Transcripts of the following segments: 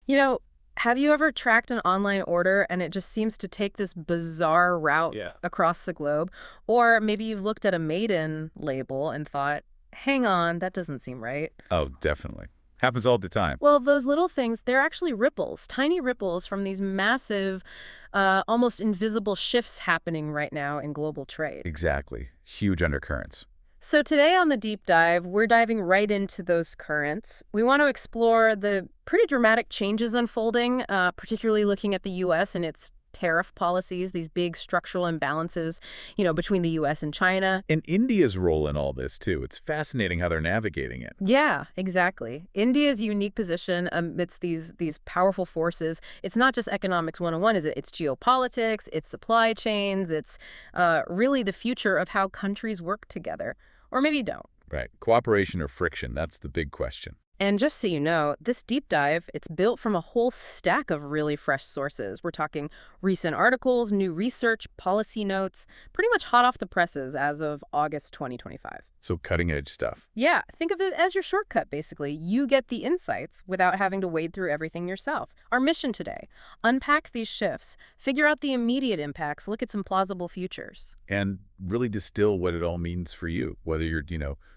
You know, have you ever tracked an online order and it just seems to take this bizarre route Yeah. across the globe? Or maybe you've looked at a made-in label and thought, hang on, that doesn't seem right. Oh, definitely. Happens all the time. Well, those little things, they're actually ripples, tiny ripples from these massive, almost invisible shifts happening right now in global trade. Exactly. Huge undercurrents. So today on the deep dive, we're diving right into those currents. We want to explore the pretty dramatic changes unfolding, particularly looking at the U.S. and its tariff policies, these big structural imbalances, between the U.S. and China. And India's role in all this, too. It's fascinating how they're navigating it. Yeah, exactly. India's unique position amidst these powerful forces, it's not just economics 101, is it? It's geopolitics, it's supply chains, it's really the future of how countries work together. Or maybe don't. Right. Cooperation or friction, that's the big question. And just so you know, this deep dive, it's built from a whole stack of really fresh sources. We're talking recent articles, new research, policy notes, pretty much hot off the presses as of August 2025. So cutting-edge stuff. Yeah, think of it as your shortcut, basically. You get the insights without having to wade through everything yourself. Our mission today, unpack these shifts, figure out the immediate impacts, look at some plausible futures. And really distill what it all means for you, whether you're,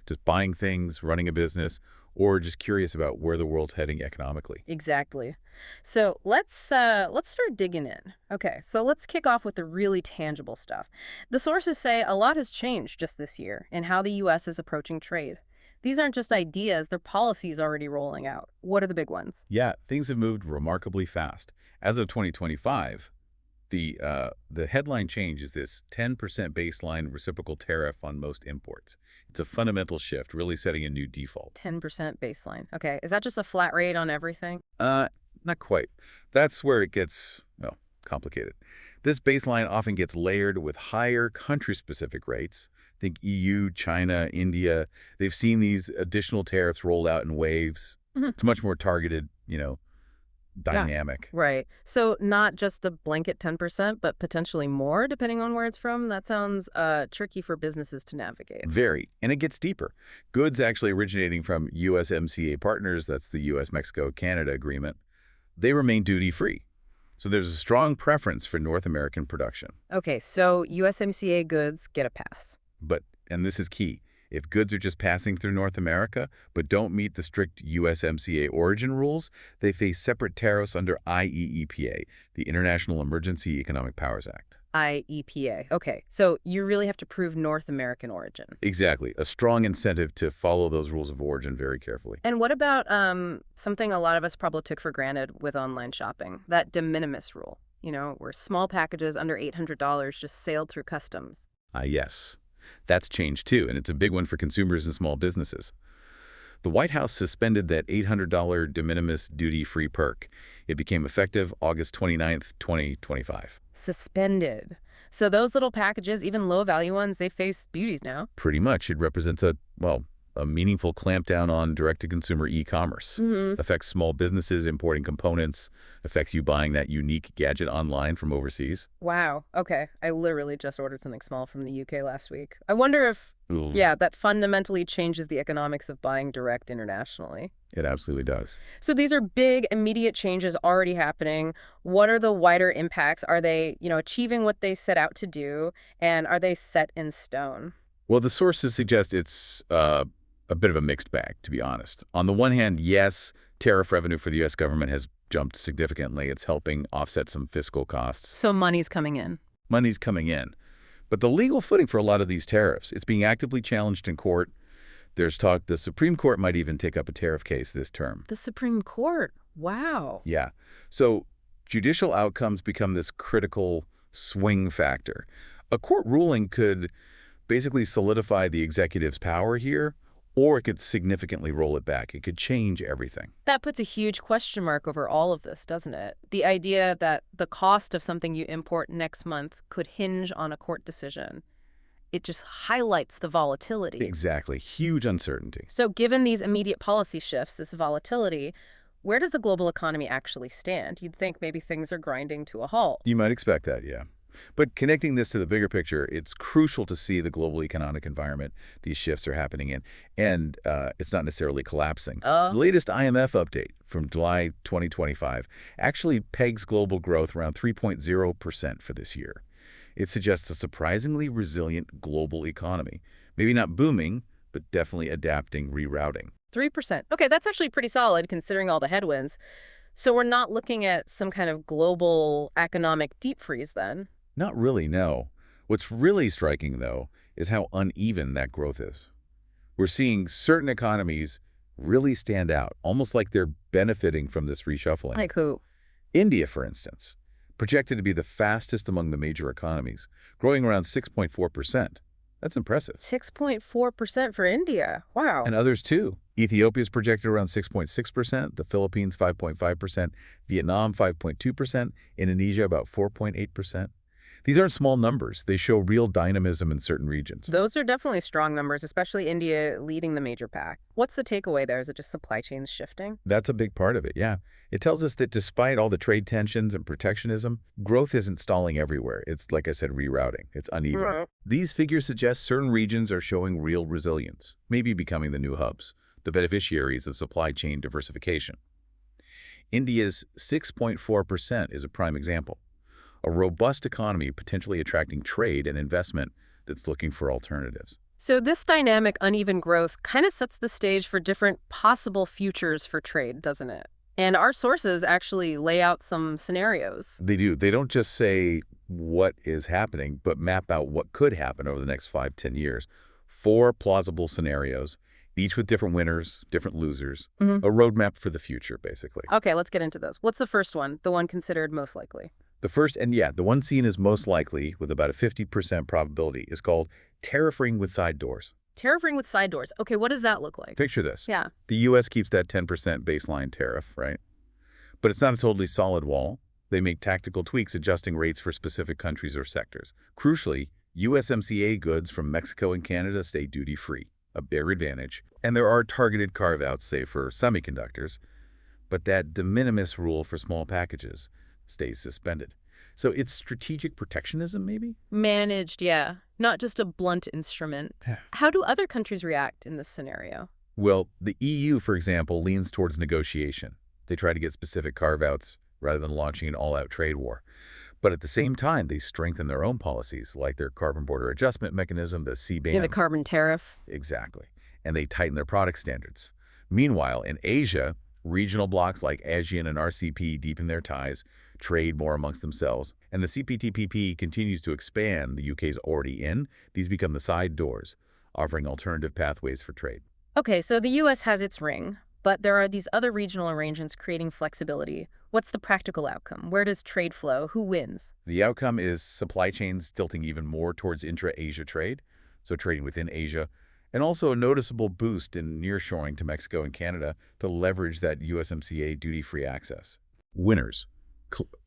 just buying things, running a business, or just curious about where the world's heading economically. Exactly. So let's start digging in. Okay, so let's kick off with the really tangible stuff. The sources say a lot has changed just this year in how the U.S. is approaching trade. These aren't just ideas, they're policies already rolling out. What are the big ones? Yeah, things have moved remarkably fast. As of 2025, the headline change is this 10% baseline reciprocal tariff on most imports. It's a fundamental shift, really setting a new default. 10% baseline. Okay, is that just a flat rate on everything? Not quite. That's where it gets, well, complicated. This baseline often gets layered with higher country-specific rates. Think EU, China, India. They've seen these additional tariffs rolled out in waves. It's much more targeted, dynamic. Right. So not just a blanket 10%, but potentially more, depending on where it's from. That sounds tricky for businesses to navigate. Very. And it gets deeper. Goods actually originating from USMCA partners, that's the US-Mexico-Canada agreement, they remain duty-free. So there's a strong preference for North American production. Okay, so USMCA goods get a pass. But, and this is key, if goods are just passing through North America but don't meet the strict USMCA origin rules, they face separate tariffs under IEEPA, the International Emergency Economic Powers Act. IEPA. Okay, so you really have to prove North American origin. Exactly. A strong incentive to follow those rules of origin very carefully. And what about something a lot of us probably took for granted with online shopping, that de minimis rule, where small packages under $800 just sailed through customs? Yes. That's changed too, and it's a big one for consumers and small businesses. The White House suspended that $800 de minimis duty-free perk. It became effective August 29th, 2025. Suspended. So those little packages, even low-value ones, they face duties now. Pretty much. It represents a meaningful clampdown on direct-to-consumer e-commerce. Affects small businesses importing components, affects you buying that unique gadget online from overseas. Wow. Okay. I literally just ordered something small from the UK last week. I wonder if, Ooh. yeah, that fundamentally changes the economics of buying direct internationally. It absolutely does. So these are big, immediate changes already happening. What are the wider impacts? Are they, achieving what they set out to do? And are they set in stone? Well, the sources suggest it's a bit of a mixed bag, to be honest. On the one hand, yes, tariff revenue for the U.S. government has jumped significantly. It's helping offset some fiscal costs. So money's coming in. Money's coming in. But the legal footing for a lot of these tariffs, it's being actively challenged in court. There's talk the Supreme Court might even take up a tariff case this term. The Supreme Court? Wow. Yeah. So judicial outcomes become this critical swing factor. A court ruling could basically solidify the executive's power here, or it could significantly roll it back. It could change everything. That puts a huge question mark over all of this, doesn't it? The idea that the cost of something you import next month could hinge on a court decision. It just highlights the volatility. Exactly. Huge uncertainty. So given these immediate policy shifts, this volatility, where does the global economy actually stand? You'd think maybe things are grinding to a halt. You might expect that, yeah. But connecting this to the bigger picture, it's crucial to see the global economic environment these shifts are happening in, and it's not necessarily collapsing. The latest IMF update from July 2025 actually pegs global growth around 3.0% for this year. It suggests a surprisingly resilient global economy. Maybe not booming, but definitely adapting, rerouting. 3%. Okay, that's actually pretty solid considering all the headwinds. So we're not looking at some kind of global economic deep freeze then? Not really, no. What's really striking, though, is how uneven that growth is. We're seeing certain economies really stand out, almost like they're benefiting from this reshuffling. Like who? India, for instance, projected to be the fastest among the major economies, growing around 6.4%. That's impressive. 6.4% for India. Wow. And others, too. Ethiopia is projected around 6.6%, the Philippines 5.5%, Vietnam 5.2%, Indonesia about 4.8%. These aren't small numbers. They show real dynamism in certain regions. Those are definitely strong numbers, especially India leading the major pack. What's the takeaway there? Is it just supply chains shifting? That's a big part of it, yeah. It tells us that despite all the trade tensions and protectionism, growth isn't stalling everywhere. It's, like I said, rerouting. It's uneven. Right. These figures suggest certain regions are showing real resilience, maybe becoming the new hubs, the beneficiaries of supply chain diversification. India's 6.4% is a prime example. A robust economy potentially attracting trade and investment that's looking for alternatives. So this dynamic, uneven growth kind of sets the stage for different possible futures for trade, doesn't it? And our sources actually lay out some scenarios. They do. They don't just say what is happening, but map out what could happen over the next 5-10 years. 4 plausible scenarios, each with different winners, different losers. A roadmap for the future, basically. Okay, let's get into those. What's the first one, the one considered most likely? The first, and yeah, the one seen as most likely, with about a 50% probability, is called tariff ring with side doors. Tariff ring with side doors. Okay, what does that look like? Picture this. Yeah. The U.S. keeps that 10% baseline tariff, right? But it's not a totally solid wall. They make tactical tweaks adjusting rates for specific countries or sectors. Crucially, USMCA goods from Mexico and Canada stay duty-free, a big advantage. And there are targeted carve-outs, say, for semiconductors, but that de minimis rule for small packages stays suspended. So it's strategic protectionism, maybe? Managed, yeah. Not just a blunt instrument. Yeah. How do other countries react in this scenario? Well, the EU, for example, leans towards negotiation. They try to get specific carve-outs rather than launching an all-out trade war. But at the same time, they strengthen their own policies, like their carbon border adjustment mechanism, the CBAM. Yeah, the carbon tariff. Exactly. And they tighten their product standards. Meanwhile, in Asia, regional blocs like ASEAN and RCEP deepen their ties, trade more amongst themselves, and the CPTPP continues to expand. The UK's already in. These become the side doors, offering alternative pathways for trade. Okay, so the U.S. has its ring, but there are these other regional arrangements creating flexibility. What's the practical outcome? Where does trade flow? Who wins? The outcome is supply chains tilting even more towards intra-Asia trade, so trading within Asia, and also a noticeable boost in nearshoring to Mexico and Canada to leverage that USMCA duty-free access. Winners.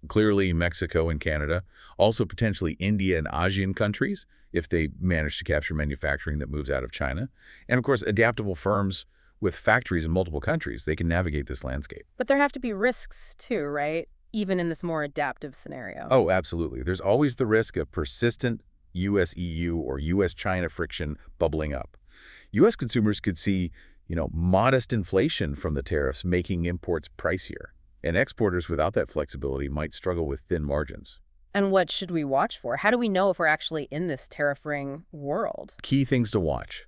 Clearly Mexico and Canada, also potentially India and ASEAN countries, if they manage to capture manufacturing that moves out of China. And of course, adaptable firms with factories in multiple countries, they can navigate this landscape. But there have to be risks too, right? Even in this more adaptive scenario. Oh, absolutely. There's always the risk of persistent US-EU or US-China friction bubbling up. U.S. consumers could see, modest inflation from the tariffs making imports pricier. And exporters without that flexibility might struggle with thin margins. And what should we watch for? How do we know if we're actually in this tariff ring world? Key things to watch.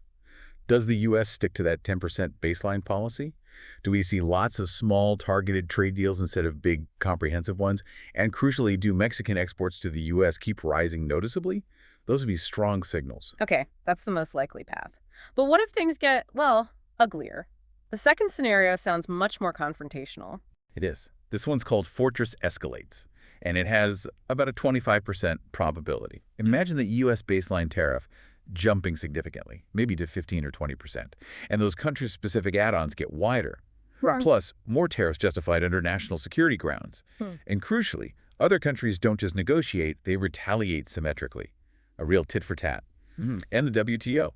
Does the U.S. stick to that 10% baseline policy? Do we see lots of small, targeted trade deals instead of big, comprehensive ones? And crucially, do Mexican exports to the U.S. keep rising noticeably? Those would be strong signals. Okay, that's the most likely path. But what if things get, well, uglier? The second scenario sounds much more confrontational. It is. This one's called Fortress Escalates, and it has about a 25% probability. Imagine the U.S. baseline tariff jumping significantly, maybe to 15 or 20%, and those country-specific add-ons get wider. Right. Plus, more tariffs justified under national security grounds. And crucially, other countries don't just negotiate, they retaliate symmetrically. A real tit-for-tat. And the WTO.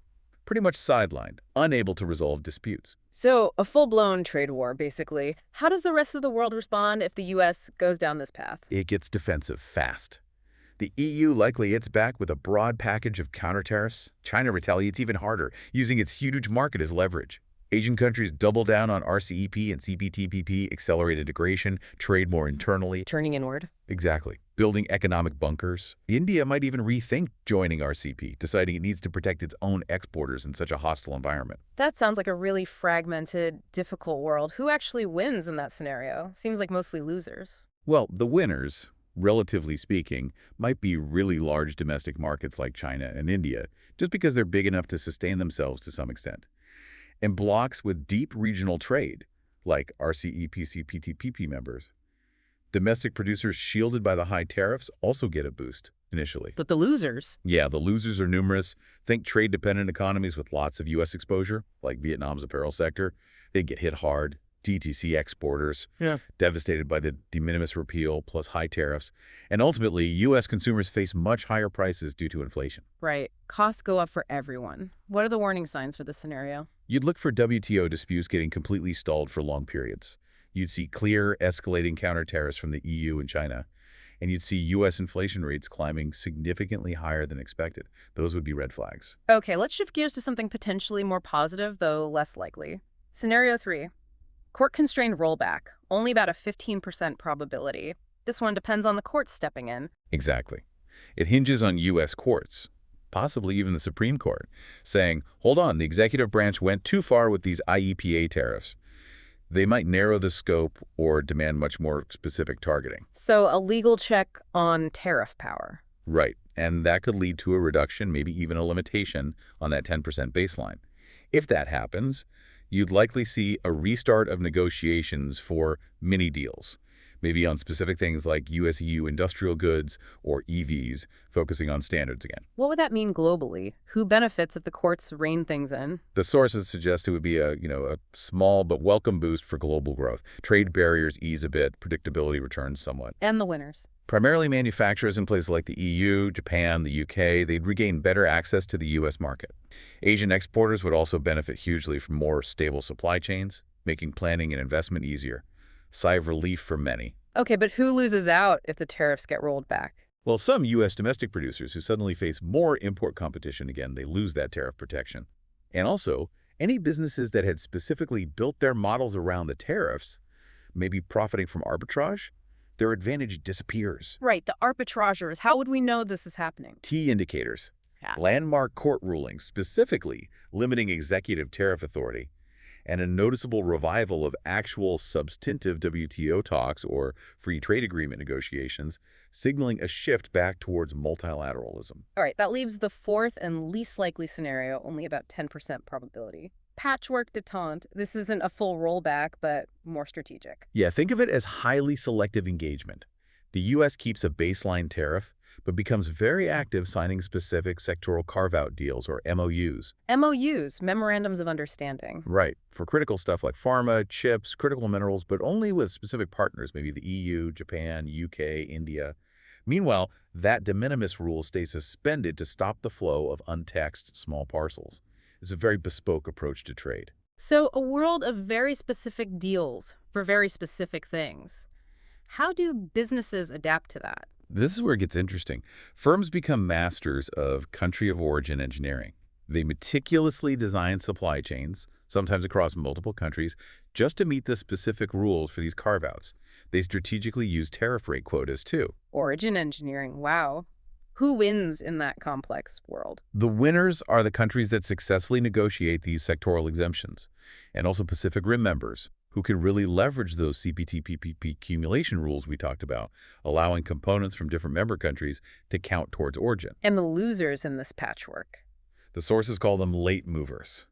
Pretty much sidelined, unable to resolve disputes. So, a full-blown trade war, basically. How does the rest of the world respond if the U.S. goes down this path? It gets defensive fast. The EU likely hits back with a broad package of counter tariffs. China retaliates even harder, using its huge market as leverage. Asian countries double down on RCEP and CPTPP, accelerate integration, trade more internally. Turning inward. Exactly. Building economic bunkers. India might even rethink joining RCEP, deciding it needs to protect its own exporters in such a hostile environment. That sounds like a really fragmented, difficult world. Who actually wins in that scenario? Seems like mostly losers. Well, the winners, relatively speaking, might be really large domestic markets like China and India, just because they're big enough to sustain themselves to some extent. And blocs with deep regional trade, like RCEP CPTPP members. Domestic producers shielded by the high tariffs also get a boost initially. But the losers? Yeah, the losers are numerous. Think trade-dependent economies with lots of U.S. exposure, like Vietnam's apparel sector. They get hit hard. DTC exporters, devastated by the de minimis repeal plus high tariffs. And ultimately, U.S. consumers face much higher prices due to inflation. Right. Costs go up for everyone. What are the warning signs for this scenario? You'd look for WTO disputes getting completely stalled for long periods. You'd see clear, escalating counter tariffs from the EU and China. And you'd see U.S. inflation rates climbing significantly higher than expected. Those would be red flags. Okay, let's shift gears to something potentially more positive, though less likely. Scenario 3. Court-constrained rollback. Only about a 15% probability. This one depends on the courts stepping in. Exactly. It hinges on U.S. courts, possibly even the Supreme Court, saying, hold on, the executive branch went too far with these IEPA tariffs. They might narrow the scope or demand much more specific targeting. So a legal check on tariff power. Right, and that could lead to a reduction, maybe even a limitation on that 10% baseline. If that happens, you'd likely see a restart of negotiations for mini deals, maybe on specific things like US-EU industrial goods or EVs, focusing on standards again. What would that mean globally? Who benefits if the courts rein things in? The sources suggest it would be a small but welcome boost for global growth. Trade barriers ease a bit, predictability returns somewhat. And the winners? Primarily manufacturers in places like the EU, Japan, the UK, they'd regain better access to the US market. Asian exporters would also benefit hugely from more stable supply chains, making planning and investment easier. Sigh of relief for many. Okay, but who loses out if the tariffs get rolled back? Well, some U.S. domestic producers who suddenly face more import competition again, they lose that tariff protection. And also, any businesses that had specifically built their models around the tariffs, maybe profiting from arbitrage, their advantage disappears. Right, the arbitrageurs. How would we know this is happening? Key indicators. Yeah. Landmark court rulings, specifically limiting executive tariff authority, and a noticeable revival of actual substantive WTO talks or free trade agreement negotiations, signaling a shift back towards multilateralism. All right, that leaves the fourth and least likely scenario, only about 10% probability. Patchwork détente. This isn't a full rollback, but more strategic. Yeah, think of it as highly selective engagement. The U.S. keeps a baseline tariff, but becomes very active signing specific sectoral carve-out deals, or MOUs. MOUs, Memorandums of Understanding. Right, for critical stuff like pharma, chips, critical minerals, but only with specific partners, maybe the EU, Japan, UK, India. Meanwhile, that de minimis rule stays suspended to stop the flow of untaxed small parcels. It's a very bespoke approach to trade. So a world of very specific deals for very specific things. How do businesses adapt to that? This is where it gets interesting. Firms become masters of country of origin engineering. They meticulously design supply chains, sometimes across multiple countries, just to meet the specific rules for these carve-outs. They strategically use tariff rate quotas, too. Origin engineering, wow. Who wins in that complex world? The winners are the countries that successfully negotiate these sectoral exemptions, and also Pacific Rim members, who can really leverage those CPTPP accumulation rules we talked about, allowing components from different member countries to count towards origin. And the losers in this patchwork? The sources call them late movers.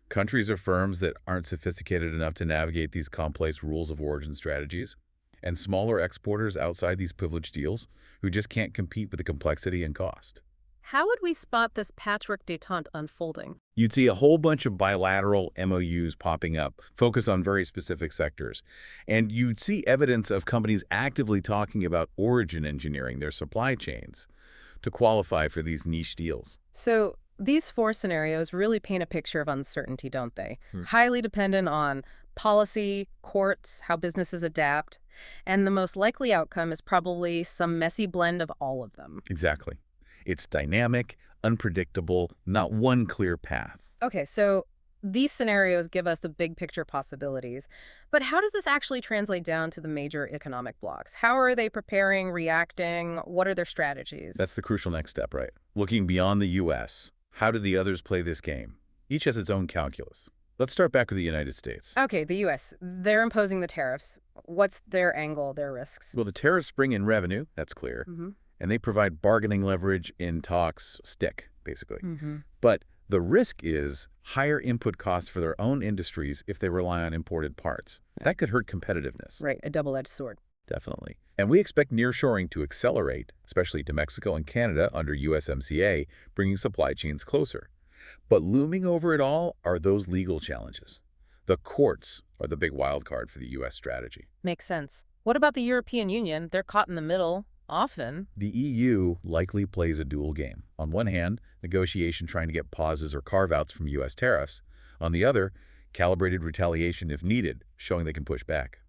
Countries or firms that aren't sophisticated enough to navigate these complex rules of origin strategies, and smaller exporters outside these privileged deals who just can't compete with the complexity and cost. How would we spot this patchwork détente unfolding? You'd see a whole bunch of bilateral MOUs popping up, focused on very specific sectors. And you'd see evidence of companies actively talking about origin engineering their supply chains to qualify for these niche deals. So these four scenarios really paint a picture of uncertainty, don't they? Highly dependent on Policy, courts, how businesses adapt, and the most likely outcome is probably some messy blend of all of them. Exactly. It's dynamic, unpredictable, not one clear path. Okay, so these scenarios give us the big picture possibilities, but how does this actually translate down to the major economic blocs? How are they preparing, reacting? What are their strategies? That's the crucial next step, right? Looking beyond the U.S., how do the others play this game? Each has its own calculus. Let's start back with the United States. Okay, the US, they're imposing the tariffs. What's their angle, their risks? Well, the tariffs bring in revenue, that's clear, Mm-hmm. and they provide bargaining leverage in talks stick, basically. Mm-hmm. But the risk is higher input costs for their own industries if they rely on imported parts. That could hurt competitiveness. Right, a double-edged sword. Definitely. And we expect nearshoring to accelerate, especially to Mexico and Canada under USMCA, bringing supply chains closer. But looming over it all are those legal challenges. The courts are the big wild card for the U.S. strategy. Makes sense. What about the European Union? They're caught in the middle, often. The EU likely plays a dual game. On one hand, negotiation trying to get pauses or carve-outs from U.S. tariffs. On the other, calibrated retaliation if needed, showing they can push back.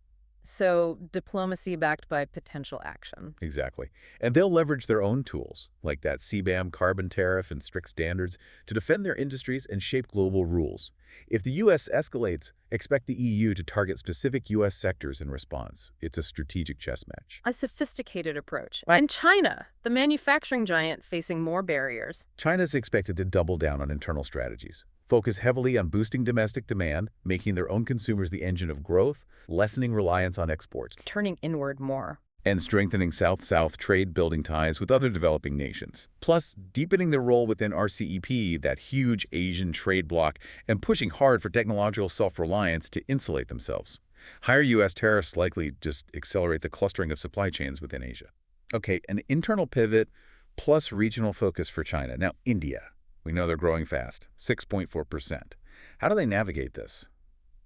So, diplomacy backed by potential action. Exactly. And they'll leverage their own tools, like that CBAM carbon tariff and strict standards, to defend their industries and shape global rules. If the U.S. escalates, expect the EU to target specific U.S. sectors in response. It's a strategic chess match. A sophisticated approach. And China, the manufacturing giant facing more barriers. China's expected to double down on internal strategies, focus heavily on boosting domestic demand, making their own consumers the engine of growth, lessening reliance on exports, Turning inward more. and strengthening South-South trade-building ties with other developing nations. Plus, deepening their role within RCEP, that huge Asian trade bloc, and pushing hard for technological self-reliance to insulate themselves. Higher U.S. tariffs likely just accelerate the clustering of supply chains within Asia. Okay, an internal pivot plus regional focus for China. Now, India. We know they're growing fast, 6.4%. How do they navigate this?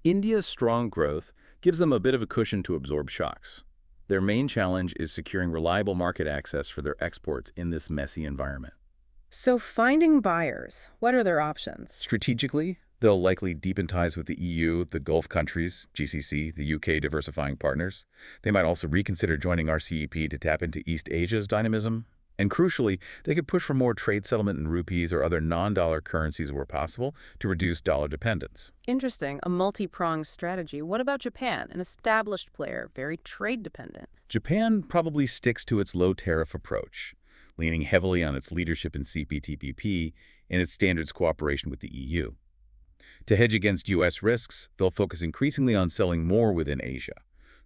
India's strong growth gives them a bit of a cushion to absorb shocks. Their main challenge is securing reliable market access for their exports in this messy environment. So, finding buyers, what are their options? Strategically, they'll likely deepen ties with the EU, the Gulf countries, GCC, the UK diversifying partners. They might also reconsider joining RCEP to tap into East Asia's dynamism. And crucially, they could push for more trade settlement in rupees or other non-dollar currencies where possible to reduce dollar dependence. Interesting, a multi-pronged strategy. What about Japan, an established player, very trade-dependent? Japan probably sticks to its low-tariff approach, leaning heavily on its leadership in CPTPP and its standards cooperation with the EU. To hedge against U.S. risks, they'll focus increasingly on selling more within Asia,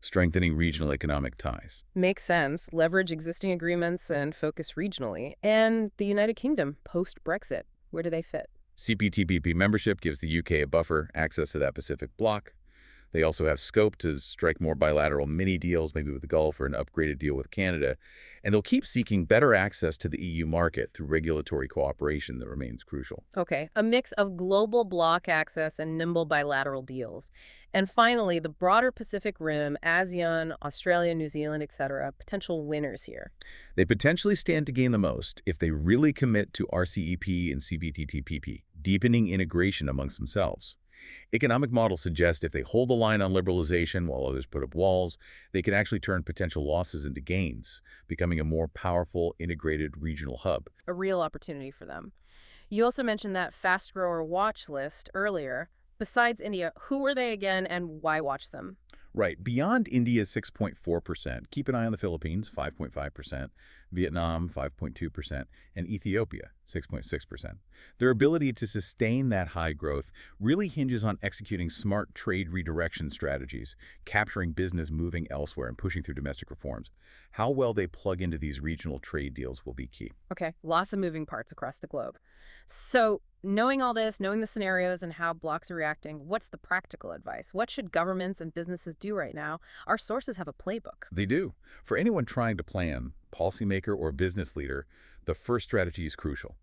strengthening regional economic ties. Makes sense. Leverage existing agreements and focus regionally. And the United Kingdom, post-Brexit, where do they fit? CPTPP membership gives the UK a buffer, access to that Pacific bloc. They also have scope to strike more bilateral mini deals, maybe with the Gulf or an upgraded deal with Canada. And they'll keep seeking better access to the EU market through regulatory cooperation that remains crucial. Okay, a mix of global bloc access and nimble bilateral deals. And finally, the broader Pacific Rim, ASEAN, Australia, New Zealand, etc., potential winners here. They potentially stand to gain the most if they really commit to RCEP and CPTPP, deepening integration amongst themselves. Economic models suggest if they hold the line on liberalization while others put up walls, they can actually turn potential losses into gains, becoming a more powerful, integrated regional hub. A real opportunity for them. You also mentioned that fast grower watch list earlier. Besides India, who are they again and why watch them? Right. Beyond India's 6.4%, keep an eye on the Philippines, 5.5%, Vietnam, 5.2%, and Ethiopia, 6.6%. Their ability to sustain that high growth really hinges on executing smart trade redirection strategies, capturing business moving elsewhere, and pushing through domestic reforms. How well they plug into these regional trade deals will be key. Okay, lots of moving parts across the globe. So, knowing all this, knowing the scenarios and how blocs are reacting, what's the practical advice? What should governments and businesses do right now? Our sources have a playbook. They do. For anyone trying to plan, policymaker or business leader, the first strategy is crucial.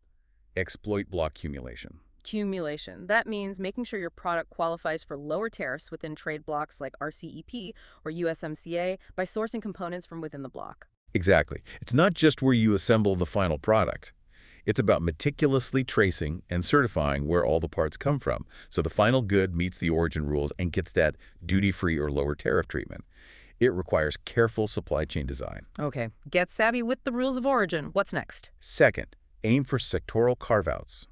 Exploit block accumulation. Accumulation. That means making sure your product qualifies for lower tariffs within trade blocs like RCEP or USMCA by sourcing components from within the bloc. Exactly. It's not just where you assemble the final product. It's about meticulously tracing and certifying where all the parts come from, so the final good meets the origin rules and gets that duty-free or lower tariff treatment. It requires careful supply chain design. Okay, get savvy with the rules of origin. What's next? Second, aim for sectoral carve-outs.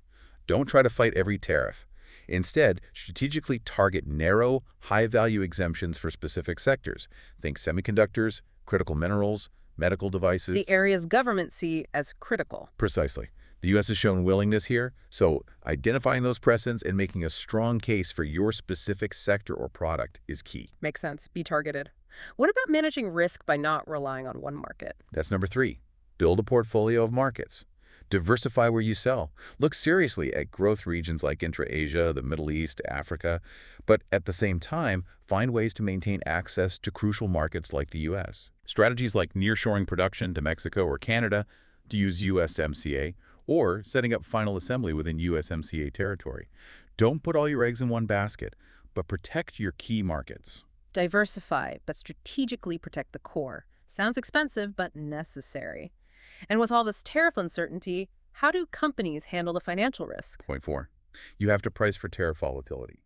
Don't try to fight every tariff. Instead, strategically target narrow, high-value exemptions for specific sectors. Think semiconductors, critical minerals, medical devices. The areas governments see as critical. Precisely. The U.S. has shown willingness here, so identifying those precedents and making a strong case for your specific sector or product is key. Makes sense. Be targeted. What about managing risk by not relying on one market? That's number 3. Build a portfolio of markets. Diversify where you sell. Look seriously at growth regions like intra-Asia, the Middle East, Africa, but at the same time, find ways to maintain access to crucial markets like the U.S. Strategies like nearshoring production to Mexico or Canada to use USMCA, or setting up final assembly within USMCA territory. Don't put all your eggs in one basket, but protect your key markets. Diversify, but strategically protect the core. Sounds expensive, but necessary. And with all this tariff uncertainty, how do companies handle the financial risk? Point 4. You have to price for tariff volatility.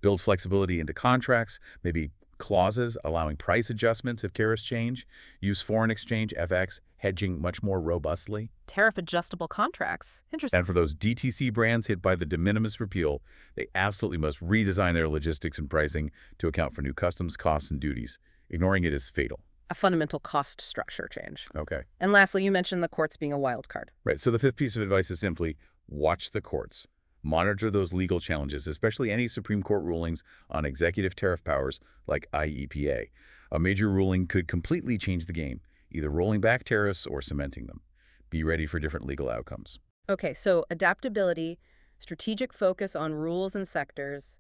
Build flexibility into contracts, maybe clauses allowing price adjustments if tariffs change. Use foreign exchange, FX, hedging much more robustly. Tariff-adjustable contracts. Interesting. And for those DTC brands hit by the de minimis repeal, they absolutely must redesign their logistics and pricing to account for new customs costs and duties. Ignoring it is fatal. A fundamental cost structure change. Okay. And lastly, you mentioned the courts being a wild card. Right. So the 5th piece of advice is simply watch the courts. Monitor those legal challenges, especially any Supreme Court rulings on executive tariff powers like IEPA. A major ruling could completely change the game, either rolling back tariffs or cementing them. Be ready for different legal outcomes. Okay, so adaptability, strategic focus on rules and sectors,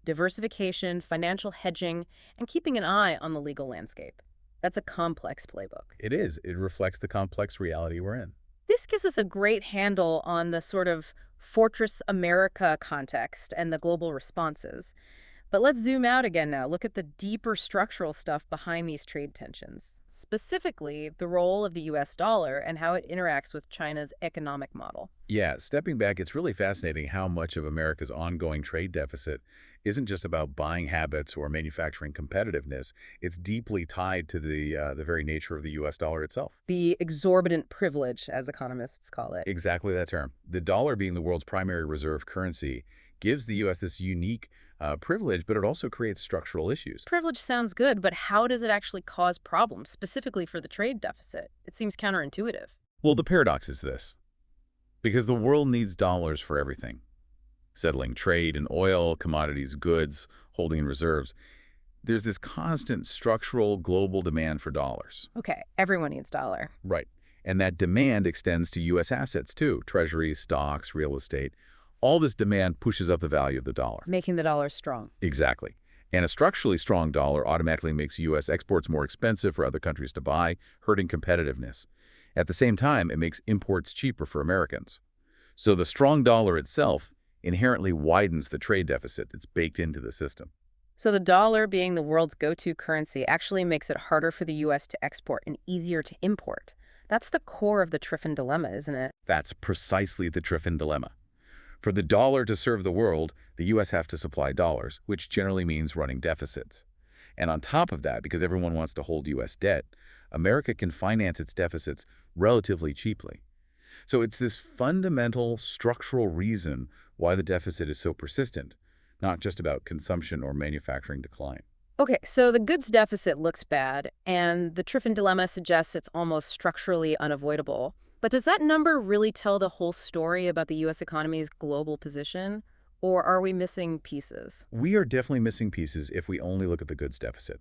diversification, financial hedging, and keeping an eye on the legal landscape. That's a complex playbook. It is. It reflects the complex reality we're in. This gives us a great handle on the sort of Fortress America context and the global responses. But let's zoom out again now. Look at the deeper structural stuff behind these trade tensions. Specifically, the role of the U.S. dollar and how it interacts with China's economic model. Yeah, stepping back, it's really fascinating how much of America's ongoing trade deficit isn't just about buying habits or manufacturing competitiveness. It's deeply tied to the very nature of the U.S. dollar itself. The exorbitant privilege, as economists call it. Exactly that term. The dollar being the world's primary reserve currency gives the U.S. this unique privilege, but it also creates structural issues. Privilege sounds good, but how does it actually cause problems, specifically for the trade deficit? It seems counterintuitive. Well, the paradox is this. Because the world needs dollars for everything. Settling trade in oil, commodities, goods, holding in reserves. There's this constant structural global demand for dollars. Okay, everyone needs dollar. Right. And that demand extends to U.S. assets too, treasuries, stocks, real estate. All this demand pushes up the value of the dollar. Making the dollar strong. Exactly. And a structurally strong dollar automatically makes U.S. exports more expensive for other countries to buy, hurting competitiveness. At the same time, it makes imports cheaper for Americans. So the strong dollar itself inherently widens the trade deficit that's baked into the system. So the dollar being the world's go-to currency actually makes it harder for the U.S. to export and easier to import. That's the core of the Triffin dilemma, isn't it? That's precisely the Triffin dilemma. For the dollar to serve the world, the U.S. have to supply dollars, which generally means running deficits. And on top of that, because everyone wants to hold U.S. debt, America can finance its deficits relatively cheaply. So it's this fundamental structural reason why the deficit is so persistent, not just about consumption or manufacturing decline. Okay, so the goods deficit looks bad, and the Triffin dilemma suggests it's almost structurally unavoidable. But does that number really tell the whole story about the U.S. economy's global position? Or are we missing pieces? We are definitely missing pieces if we only look at the goods deficit.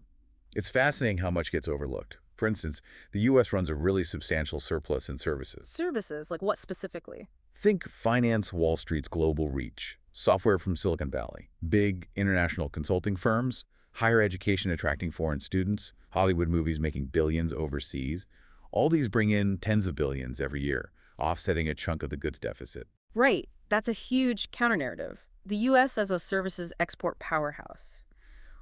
It's fascinating how much gets overlooked. For instance, the U.S. runs a really substantial surplus in services. Services? Like what specifically? Think finance Wall Street's global reach, software from Silicon Valley, big international consulting firms, higher education attracting foreign students, Hollywood movies making billions overseas. All these bring in tens of billions every year, offsetting a chunk of the goods deficit. Right. That's a huge counter-narrative. The U.S. as a services export powerhouse.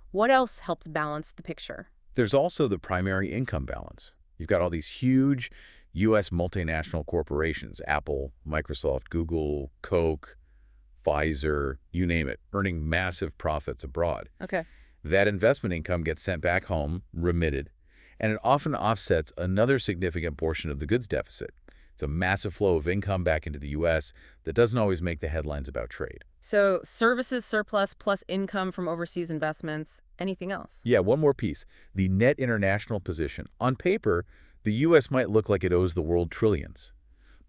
What else helps balance the picture? There's also the primary income balance. You've got all these huge U.S. multinational corporations, Apple, Microsoft, Google, Coke, Pfizer, you name it, earning massive profits abroad. Okay. That investment income gets sent back home, remitted, and it often offsets another significant portion of the goods deficit. It's a massive flow of income back into the U.S. that doesn't always make the headlines about trade. So services surplus plus income from overseas investments. Anything else? Yeah, one more piece. The net international position. On paper, the U.S. might look like it owes the world trillions.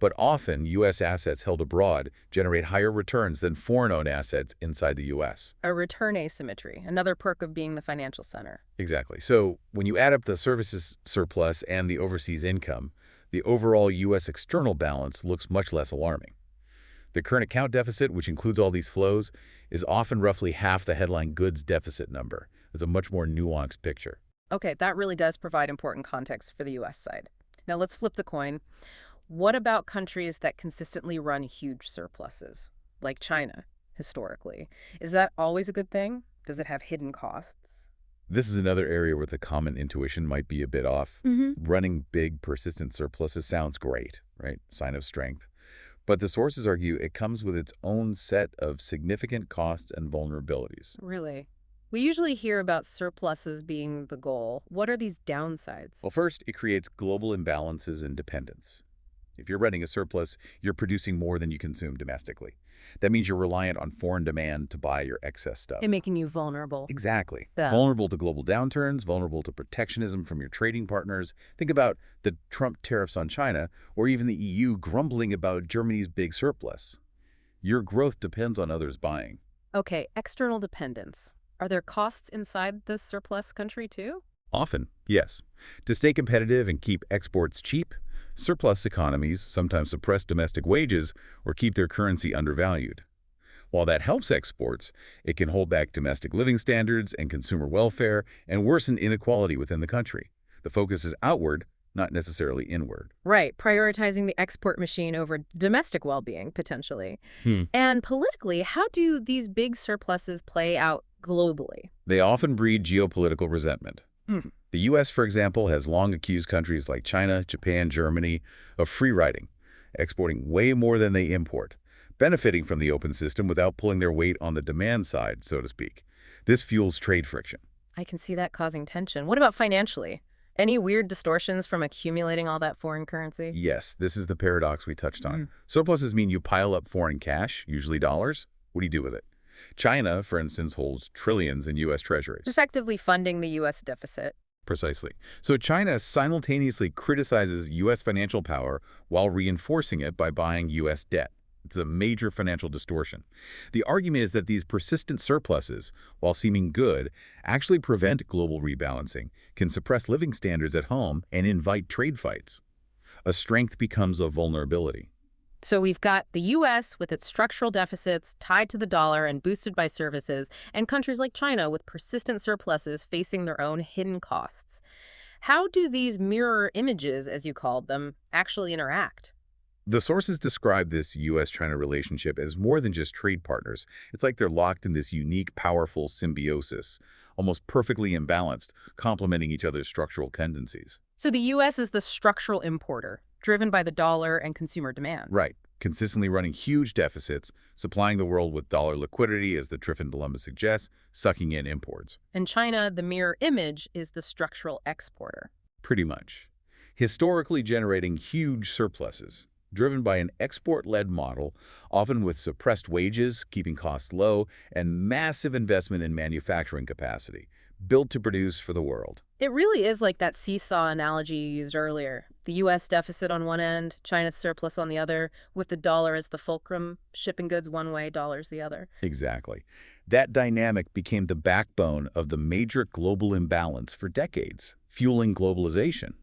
But often, U.S. assets held abroad generate higher returns than foreign-owned assets inside the U.S. A return asymmetry, another perk of being the financial center. Exactly. So when you add up the services surplus and the overseas income, the overall U.S. external balance looks much less alarming. The current account deficit, which includes all these flows, is often roughly half the headline goods deficit number. It's a much more nuanced picture. Okay, that really does provide important context for the U.S. side. Now let's flip the coin. What about countries that consistently run huge surpluses, like China, historically? Is that always a good thing? Does it have hidden costs? This is another area where the common intuition might be a bit off. Running big, persistent surpluses sounds great, right? Sign of strength. But the sources argue it comes with its own set of significant costs and vulnerabilities. Really? We usually hear about surpluses being the goal. What are these downsides? Well, first, it creates global imbalances and dependence. If you're running a surplus, you're producing more than you consume domestically. That means you're reliant on foreign demand to buy your excess stuff. And making you vulnerable. Exactly. Yeah. Vulnerable to global downturns, vulnerable to protectionism from your trading partners. Think about the Trump tariffs on China, or even the EU grumbling about Germany's big surplus. Your growth depends on others buying. Okay, external dependence. Are there costs inside the surplus country too? Often, yes. To stay competitive and keep exports cheap, surplus economies sometimes suppress domestic wages or keep their currency undervalued. While that helps exports, it can hold back domestic living standards and consumer welfare and worsen inequality within the country. The focus is outward, not necessarily inward. Right, prioritizing the export machine over domestic well-being, potentially. And politically, how do these big surpluses play out globally? They often breed geopolitical resentment. The U.S., for example, has long accused countries like China, Japan, Germany of free riding, exporting way more than they import, benefiting from the open system without pulling their weight on the demand side, so to speak. This fuels trade friction. I can see that causing tension. What about financially? Any weird distortions from accumulating all that foreign currency? Yes, this is the paradox we touched on. Surpluses mean you pile up foreign cash, usually dollars. What do you do with it? China, for instance, holds trillions in U.S. treasuries. Effectively funding the U.S. deficit. Precisely. So China simultaneously criticizes U.S. financial power while reinforcing it by buying U.S. debt. It's a major financial distortion. The argument is that these persistent surpluses, while seeming good, actually prevent global rebalancing, can suppress living standards at home, and invite trade fights. A strength becomes a vulnerability. So we've got the U.S. with its structural deficits tied to the dollar and boosted by services, and countries like China with persistent surpluses facing their own hidden costs. How do these mirror images, as you called them, actually interact? The sources describe this U.S.-China relationship as more than just trade partners. It's like they're locked in this unique, powerful symbiosis, almost perfectly imbalanced, complementing each other's structural tendencies. So the U.S. is the structural importer, driven by the dollar and consumer demand. Right. Consistently running huge deficits, supplying the world with dollar liquidity, as the Triffin dilemma suggests, sucking in imports. And China, the mirror image, is the structural exporter. Pretty much. Historically generating huge surpluses, driven by an export-led model, often with suppressed wages, keeping costs low, and massive investment in manufacturing capacity, built to produce for the world. It really is like that seesaw analogy you used earlier. The U.S. deficit on one end, China's surplus on the other, with the dollar as the fulcrum, shipping goods one way, dollars the other. Exactly. That dynamic became the backbone of the major global imbalance for decades, fueling globalization.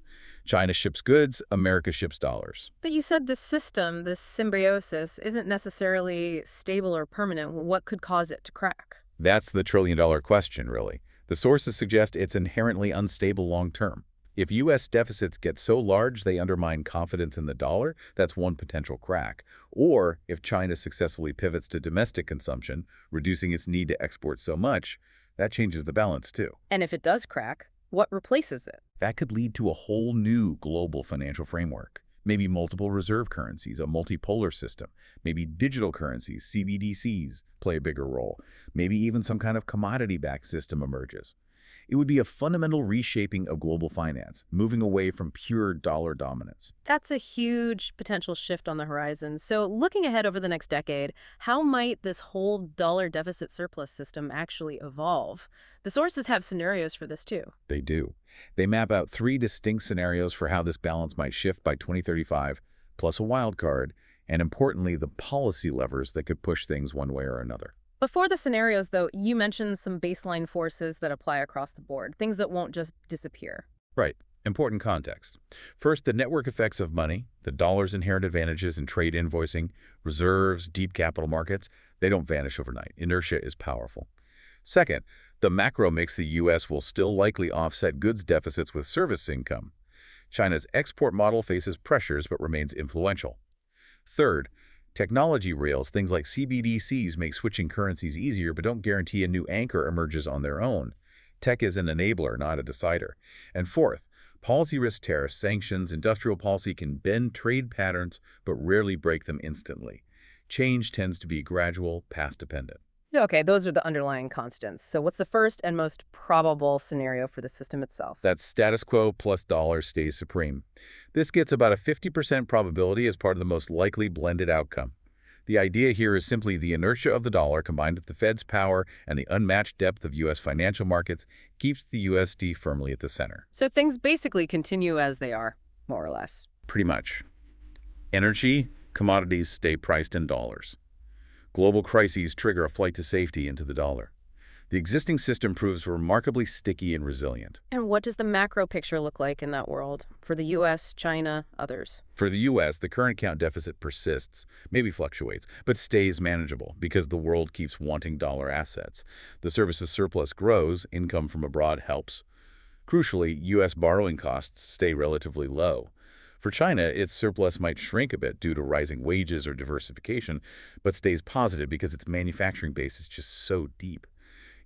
China ships goods, America ships dollars. But you said this system, this symbiosis, isn't necessarily stable or permanent. What could cause it to crack? That's the trillion-dollar question, really. The sources suggest it's inherently unstable long-term. If U.S. deficits get so large they undermine confidence in the dollar, that's one potential crack. Or if China successfully pivots to domestic consumption, reducing its need to export so much, that changes the balance too. And if it does crack, what replaces it? That could lead to a whole new global financial framework. Maybe multiple reserve currencies, a multipolar system. Maybe digital currencies, CBDCs, play a bigger role. Maybe even some kind of commodity-backed system emerges. It would be a fundamental reshaping of global finance, moving away from pure dollar dominance. That's a huge potential shift on the horizon. So, looking ahead over the next decade, how might this whole dollar deficit surplus system actually evolve? The sources have scenarios for this too. They do. They map out three distinct scenarios for how this balance might shift by 2035, plus a wild card, and importantly, the policy levers that could push things one way or another. Before the scenarios, though, you mentioned some baseline forces that apply across the board, things that won't just disappear. Right. Important context. First, the network effects of money, the dollar's inherent advantages in trade invoicing, reserves, deep capital markets, they don't vanish overnight. Inertia is powerful. Second, the macro mix. The U.S. will still likely offset goods deficits with service income. China's export model faces pressures but remains influential. Third, technology rails, things like CBDCs, make switching currencies easier but don't guarantee a new anchor emerges on their own. Tech is an enabler, not a decider. And fourth, policy risk. Tariffs, sanctions, industrial policy can bend trade patterns but rarely break them instantly. Change tends to be gradual, path-dependent. Okay, those are the underlying constants. So what's the first and most probable scenario for the system itself? That status quo plus dollar stays supreme. This gets about a 50% probability as part of the most likely blended outcome. The idea here is simply the inertia of the dollar combined with the Fed's power and the unmatched depth of U.S. financial markets keeps the USD firmly at the center. So things basically continue as they are, more or less. Pretty much. Energy, commodities stay priced in dollars. Global crises trigger a flight to safety into the dollar. The existing system proves remarkably sticky and resilient. And what does the macro picture look like in that world for the U.S., China, others? For the U.S., the current account deficit persists, maybe fluctuates, but stays manageable because the world keeps wanting dollar assets. The services surplus grows, income from abroad helps. Crucially, U.S. borrowing costs stay relatively low. For China, its surplus might shrink a bit due to rising wages or diversification, but stays positive because its manufacturing base is just so deep.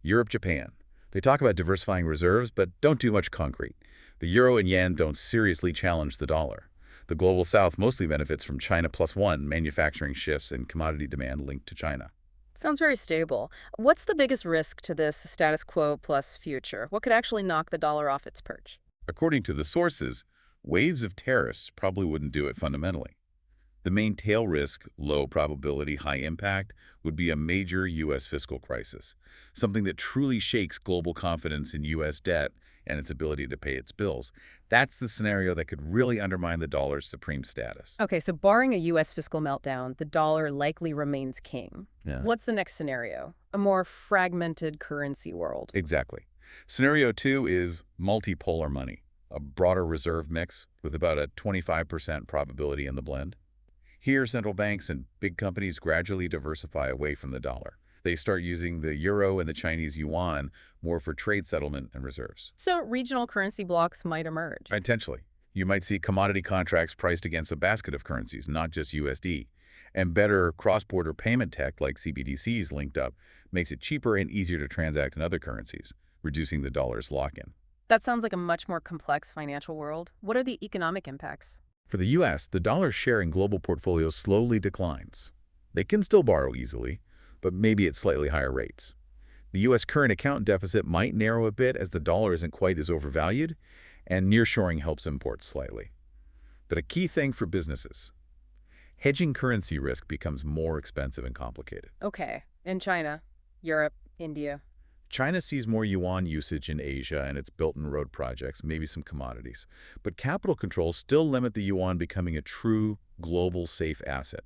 Europe, Japan. They talk about diversifying reserves, but don't do much concrete. The euro and yen don't seriously challenge the dollar. The global south mostly benefits from China plus one manufacturing shifts and commodity demand linked to China. Sounds very stable. What's the biggest risk to this status quo plus future? What could actually knock the dollar off its perch? According to the sources, waves of tariffs probably wouldn't do it fundamentally. The main tail risk, low probability, high impact, would be a major U.S. fiscal crisis, something that truly shakes global confidence in U.S. debt and its ability to pay its bills. That's the scenario that could really undermine the dollar's supreme status. Okay, so barring a U.S. fiscal meltdown, the dollar likely remains king. Yeah. What's the next scenario? A more fragmented currency world. Exactly. Scenario 2 is multipolar money, a broader reserve mix with about a 25% probability in the blend. Here, central banks and big companies gradually diversify away from the dollar. They start using the euro and the Chinese yuan more for trade settlement and reserves. So regional currency blocks might emerge. Potentially. You might see commodity contracts priced against a basket of currencies, not just USD. And better cross-border payment tech like CBDCs linked up makes it cheaper and easier to transact in other currencies, reducing the dollar's lock-in. That sounds like a much more complex financial world. What are the economic impacts? For the U.S., the dollar's share in global portfolios slowly declines. They can still borrow easily, but maybe at slightly higher rates. The U.S. current account deficit might narrow a bit as the dollar isn't quite as overvalued, and nearshoring helps imports slightly. But a key thing for businesses, hedging currency risk becomes more expensive and complicated. Okay, in China, Europe, India. China sees more yuan usage in Asia and its Belt and Road projects, maybe some commodities. But capital controls still limit the yuan becoming a true, global, safe asset.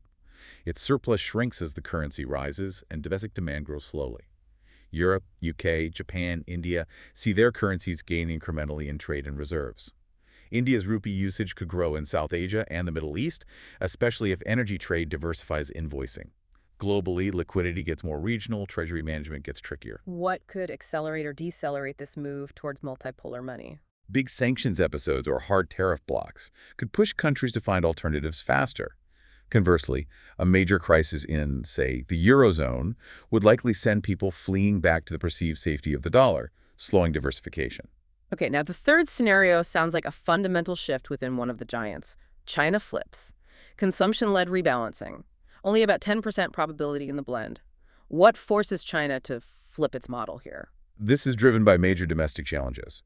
Its surplus shrinks as the currency rises and domestic demand grows slowly. Europe, UK, Japan, India see their currencies gain incrementally in trade and reserves. India's rupee usage could grow in South Asia and the Middle East, especially if energy trade diversifies invoicing. Globally, liquidity gets more regional, treasury management gets trickier. What could accelerate or decelerate this move towards multipolar money? Big sanctions episodes or hard tariff blocks could push countries to find alternatives faster. Conversely, a major crisis in, say, the Eurozone would likely send people fleeing back to the perceived safety of the dollar, slowing diversification. Okay, now the third scenario sounds like a fundamental shift within one of the giants. China flips. Consumption-led rebalancing. Only about 10% probability in the blend. What forces China to flip its model here? This is driven by major domestic challenges.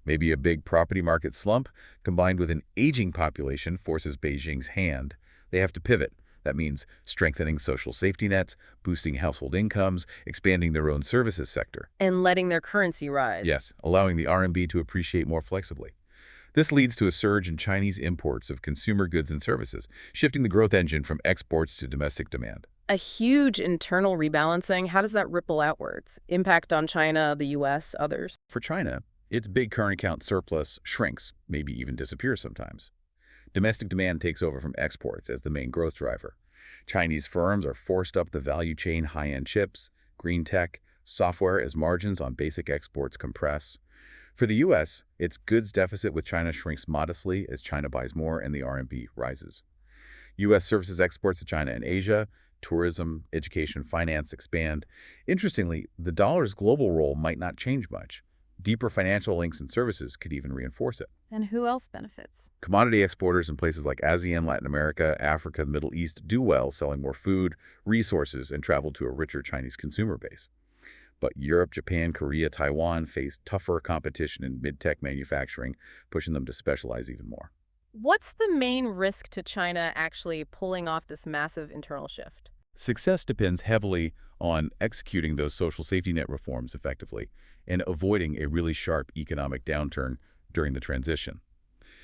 Maybe a big property market slump combined with an aging population forces Beijing's hand. They have to pivot. That means strengthening social safety nets, boosting household incomes, expanding their own services sector. And letting their currency rise. Yes, allowing the RMB to appreciate more flexibly. This leads to a surge in Chinese imports of consumer goods and services, shifting the growth engine from exports to domestic demand. A huge internal rebalancing. How does that ripple outwards? Impact on China, the U.S., others? For China, its big current account surplus shrinks, maybe even disappears sometimes. Domestic demand takes over from exports as the main growth driver. Chinese firms are forced up the value chain, high-end chips, green tech, software as margins on basic exports compress. For the U.S., its goods deficit with China shrinks modestly as China buys more and the RMB rises. U.S. services exports to China and Asia, tourism, education, finance expand. Interestingly, the dollar's global role might not change much. Deeper financial links and services could even reinforce it. And who else benefits? Commodity exporters in places like ASEAN, Latin America, Africa, the Middle East do well, selling more food, resources, and travel to a richer Chinese consumer base. But Europe, Japan, Korea, Taiwan face tougher competition in mid-tech manufacturing, pushing them to specialize even more. What's the main risk to China actually pulling off this massive internal shift? Success depends heavily on executing those social safety net reforms effectively and avoiding a really sharp economic downturn during the transition.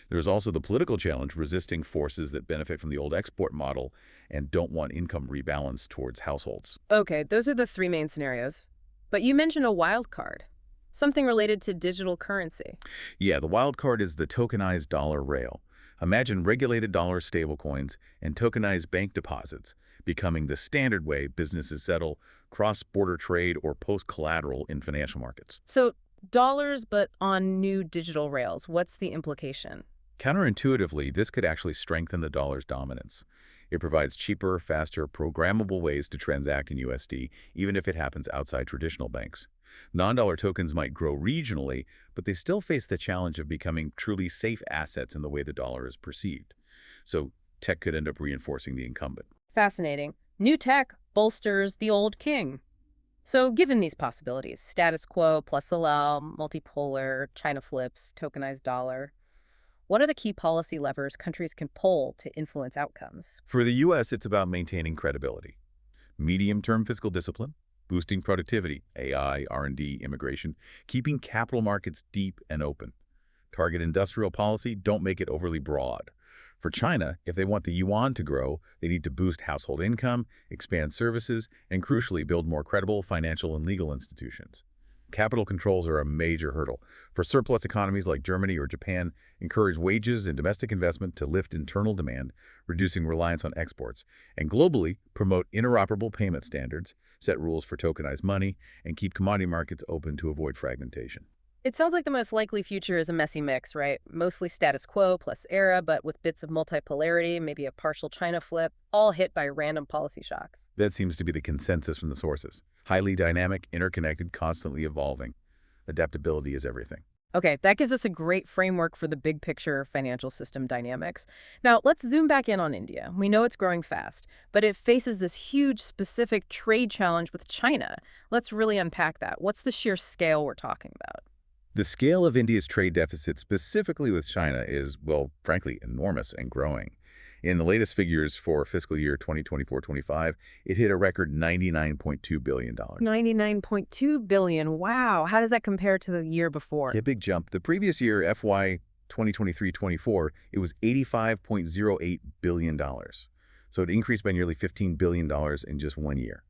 There's also the political challenge, resisting forces that benefit from the old export model and don't want income rebalance towards households. Okay, those are the three main scenarios. But you mentioned a wild card, something related to digital currency. Yeah, the wild card is the tokenized dollar rail. Imagine regulated dollar stablecoins and tokenized bank deposits becoming the standard way businesses settle cross-border trade or post collateral in financial markets. So dollars, but on new digital rails. What's the implication? Counterintuitively, this could actually strengthen the dollar's dominance. It provides cheaper, faster, programmable ways to transact in USD, even if it happens outside traditional banks. Non-dollar tokens might grow regionally, but they still face the challenge of becoming truly safe assets in the way the dollar is perceived. So tech could end up reinforcing the incumbent. Fascinating. New tech bolsters the old king. So given these possibilities, status quo plus LL, multipolar, China flips, tokenized dollar, what are the key policy levers countries can pull to influence outcomes? For the U.S., it's about maintaining credibility. Medium-term fiscal discipline, boosting productivity, AI, R&D, immigration, keeping capital markets deep and open. Target industrial policy, don't make it overly broad. For China, if they want the yuan to grow, they need to boost household income, expand services, and crucially build more credible financial and legal institutions. Capital controls are a major hurdle. For surplus economies like Germany or Japan, encourage wages and domestic investment to lift internal demand, reducing reliance on exports, and globally promote interoperable payment standards, set rules for tokenized money, and keep commodity markets open to avoid fragmentation. It sounds like the most likely future is a messy mix, right? Mostly status quo plus era, but with bits of multipolarity, maybe a partial China flip, all hit by random policy shocks. That seems to be the consensus from the sources. Highly dynamic, interconnected, constantly evolving. Adaptability is everything. Okay, that gives us a great framework for the big picture financial system dynamics. Now, let's zoom back in on India. We know it's growing fast, but it faces this huge specific trade challenge with China. Let's really unpack that. What's the sheer scale we're talking about? The scale of India's trade deficit specifically with China is, well, frankly, enormous and growing. In the latest figures for fiscal year 2024-25, it hit a record $99.2 billion. $99.2 billion. Wow. How does that compare to the year before? A big jump. The previous year, FY 2023-24, it was $85.08 billion. So it increased by nearly $15 billion in just 1 year.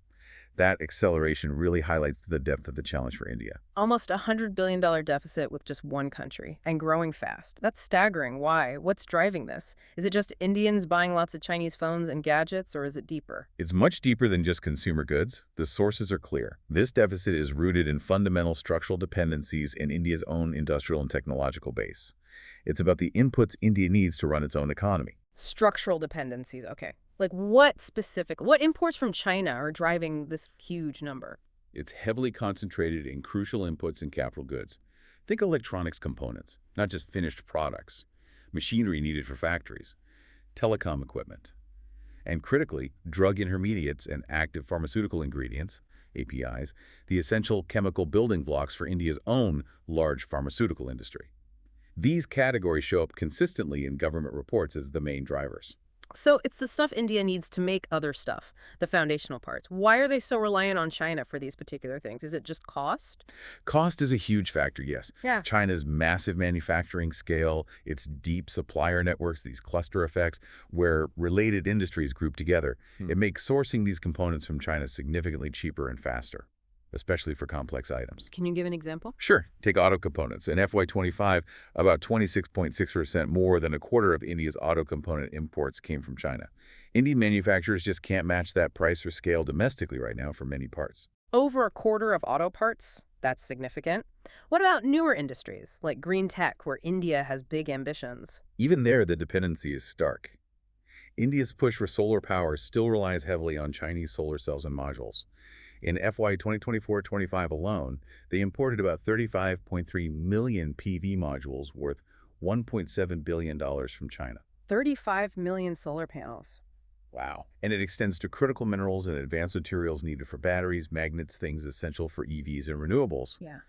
That acceleration really highlights the depth of the challenge for India. Almost a $100 billion deficit with just one country, and growing fast. That's staggering. Why? What's driving this? Is it just Indians buying lots of Chinese phones and gadgets, or is it deeper? It's much deeper than just consumer goods. The sources are clear. This deficit is rooted in fundamental structural dependencies in India's own industrial and technological base. It's about the inputs India needs to run its own economy. Structural dependencies, okay. Like what imports from China are driving this huge number? It's heavily concentrated in crucial inputs and capital goods. Think electronics components, not just finished products. Machinery needed for factories. telecom equipment. And critically, drug intermediates and active pharmaceutical ingredients, APIs, the essential chemical building blocks for India's own large pharmaceutical industry. These categories show up consistently in government reports as the main drivers. So it's the stuff India needs to make other stuff, the foundational parts. Why are they so reliant on China for these particular things? Is it just cost? Cost is a huge factor, yes. Yeah. China's massive manufacturing scale, its deep supplier networks, these cluster effects, where related industries group together, it makes sourcing these components from China significantly cheaper and faster, especially for complex items. Can you give an example? Sure, take auto components. In FY25, about 26.6% more than a quarter of India's auto component imports came from China. Indian manufacturers just can't match that price or scale domestically right now for many parts. Over a quarter of auto parts? That's significant. What about newer industries, like green tech, where India has big ambitions? Even there, the dependency is stark. India's push for solar power still relies heavily on Chinese solar cells and modules. In FY 2024-25 alone, they imported about 35.3 million PV modules worth $1.7 billion from China. 35 million solar panels. Wow. And it extends to critical minerals and advanced materials needed for batteries, magnets, things essential for EVs and renewables. Yeah.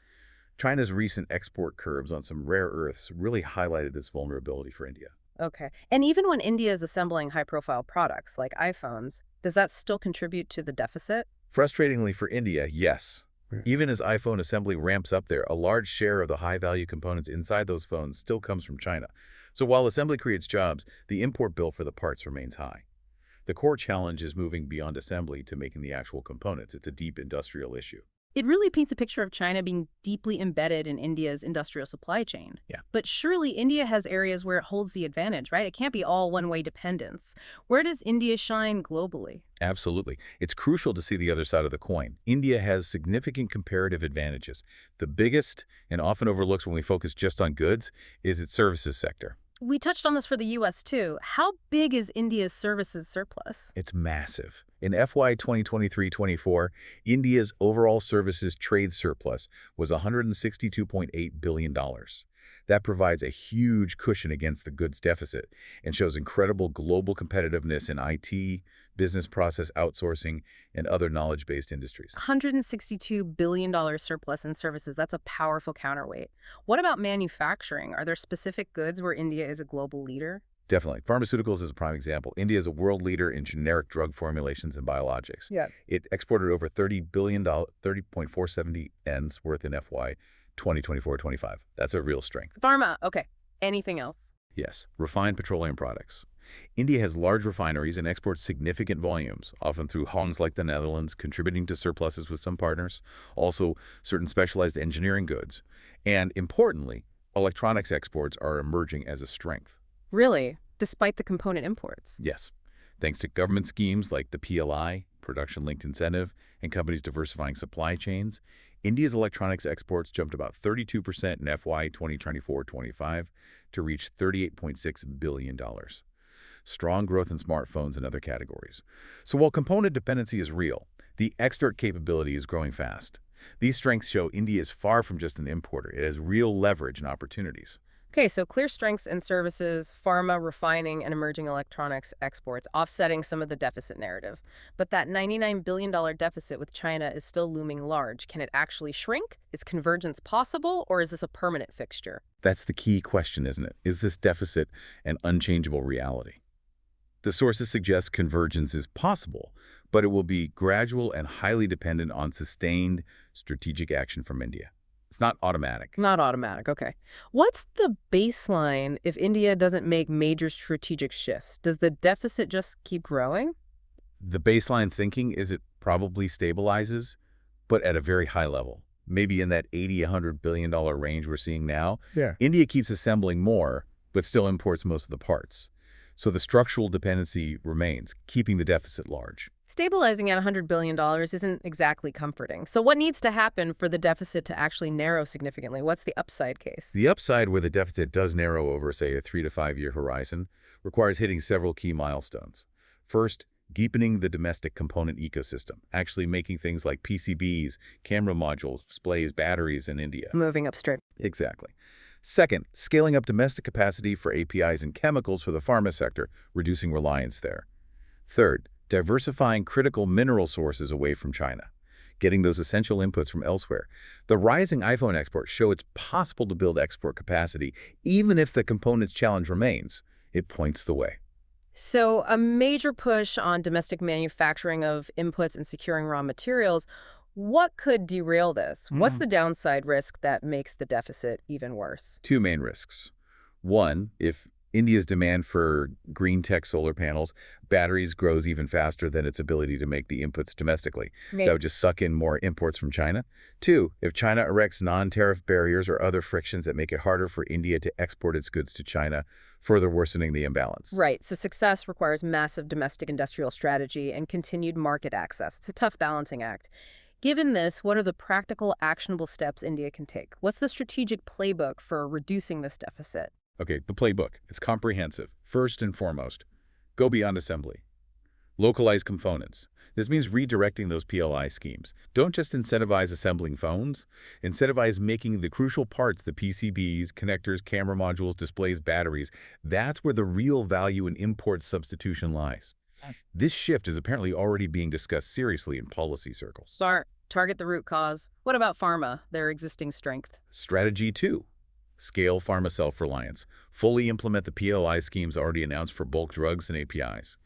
China's recent export curbs on some rare earths really highlighted this vulnerability for India. Okay. And even when India is assembling high-profile products like iPhones, does that still contribute to the deficit? Frustratingly for India, yes. Even as iPhone assembly ramps up there, a large share of the high-value components inside those phones still comes from China. So while assembly creates jobs, the import bill for the parts remains high. The core challenge is moving beyond assembly to making the actual components. It's a deep industrial issue. It really paints a picture of China being deeply embedded in India's industrial supply chain. Yeah. But surely India has areas where it holds the advantage, right? It can't be all one-way dependence. Where does India shine globally? Absolutely. It's crucial to see the other side of the coin. India has significant comparative advantages. The biggest, and often overlooked when we focus just on goods, is its services sector. We touched on this for the U.S. too. How big is India's services surplus? It's massive. In FY 2023-24, India's overall services trade surplus was $162.8 billion. That provides a huge cushion against the goods deficit and shows incredible global competitiveness in IT, business process outsourcing, and other knowledge-based industries. $162 billion surplus in services. That's a powerful counterweight. What about manufacturing? Are there specific goods where India is a global leader? Definitely. Pharmaceuticals is a prime example. India is a world leader in generic drug formulations and biologics. Yeah. It exported over $30 billion, 30.470 Ns worth in FY 2024-25. That's a real strength. Pharma. Okay. Anything else? Yes. Refined petroleum products. India has large refineries and exports significant volumes, often through hongs like the Netherlands, contributing to surpluses with some partners, also certain specialized engineering goods. And importantly, electronics exports are emerging as a strength. Really? Despite the component imports? Yes. Thanks to government schemes like the PLI, Production-Linked Incentive, and companies diversifying supply chains, India's electronics exports jumped about 32% in FY 2024-25 to reach $38.6 billion. Strong growth in smartphones and other categories. So while component dependency is real, the export capability is growing fast. These strengths show India is far from just an importer. It has real leverage and opportunities. Okay, so clear strengths in services, pharma, refining, and emerging electronics exports, offsetting some of the deficit narrative. But that $99 billion deficit with China is still looming large. Can it actually shrink? Is convergence possible, or is this a permanent fixture? That's the key question, isn't it? Is this deficit an unchangeable reality? The sources suggest convergence is possible, but it will be gradual and highly dependent on sustained strategic action from India. It's not automatic. Not automatic, okay. What's the baseline if India doesn't make major strategic shifts? Does the deficit just keep growing? The baseline thinking is it probably stabilizes, but at a very high level, maybe in that $80–100 billion range we're seeing now. Yeah. India keeps assembling more, but still imports most of the parts. So the structural dependency remains, keeping the deficit large. Stabilizing at $100 billion isn't exactly comforting. So what needs to happen for the deficit to actually narrow significantly? What's the upside case? The upside where the deficit does narrow over, say, a 3 to 5 year horizon requires hitting several key milestones. First, deepening the domestic component ecosystem, actually making things like PCBs, camera modules, displays, batteries in India. Moving upstream. Exactly. Second, scaling up domestic capacity for APIs and chemicals for the pharma sector, reducing reliance there. Third, diversifying critical mineral sources away from China, getting those essential inputs from elsewhere. The rising iPhone exports show it's possible to build export capacity, even if the components challenge remains. It points the way. So a major push on domestic manufacturing of inputs and securing raw materials. What could derail this? What's the downside risk that makes the deficit even worse? Two main risks. One, if India's demand for green tech solar panels, batteries grows even faster than its ability to make the inputs domestically. That would just suck in more imports from China. Two, if China erects non-tariff barriers or other frictions that make it harder for India to export its goods to China, further worsening the imbalance. Right, so success requires massive domestic industrial strategy and continued market access. It's a tough balancing act. Given this, what are the practical, actionable steps India can take? What's the strategic playbook for reducing this deficit? Okay, the playbook. It's comprehensive. First and foremost, go beyond assembly. Localize components. This means redirecting those PLI schemes. Don't just incentivize assembling phones. Incentivize making the crucial parts, the PCBs, connectors, camera modules, displays, batteries. That's where the real value in import substitution lies. This shift is apparently already being discussed seriously in policy circles. Start. Target the root cause. What about pharma, their existing strength? Strategy 2. Scale pharma self-reliance. Fully implement the PLI schemes already announced for bulk drugs and APIs.